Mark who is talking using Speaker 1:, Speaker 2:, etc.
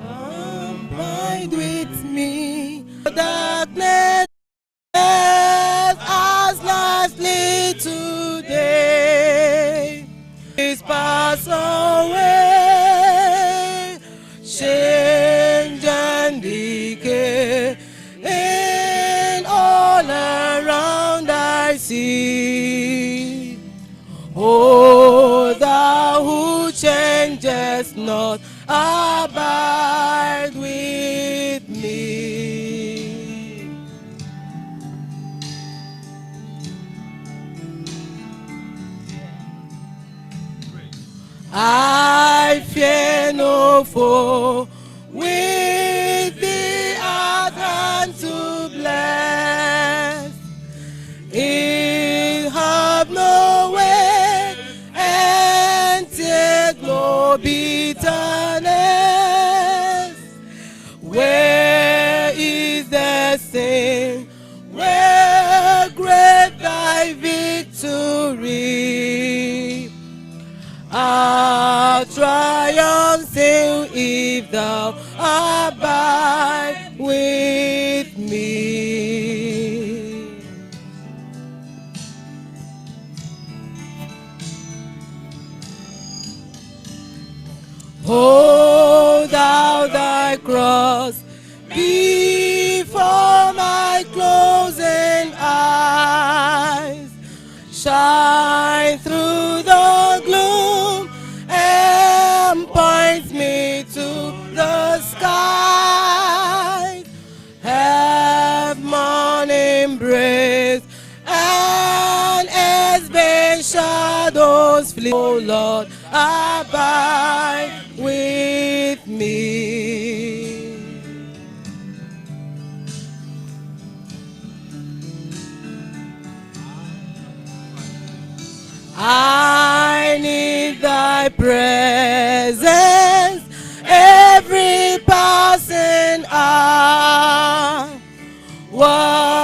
Speaker 1: Abide with me, darkness as lastly today is pass away, change and decay, and all around I see. O thou who changest not, abide with me. I fear no foe, with thee at hand to bless. In have no way, and take no bitterness. Where is the sin? Where great thy victory? Our triumph still if thou abide with me. Hold thou thy cross before my closing eyes, shine through the gloom and point me to the skies. Have morning breeze and as been shadows flee, O Lord, abide with me. I need thy presence every passing hour.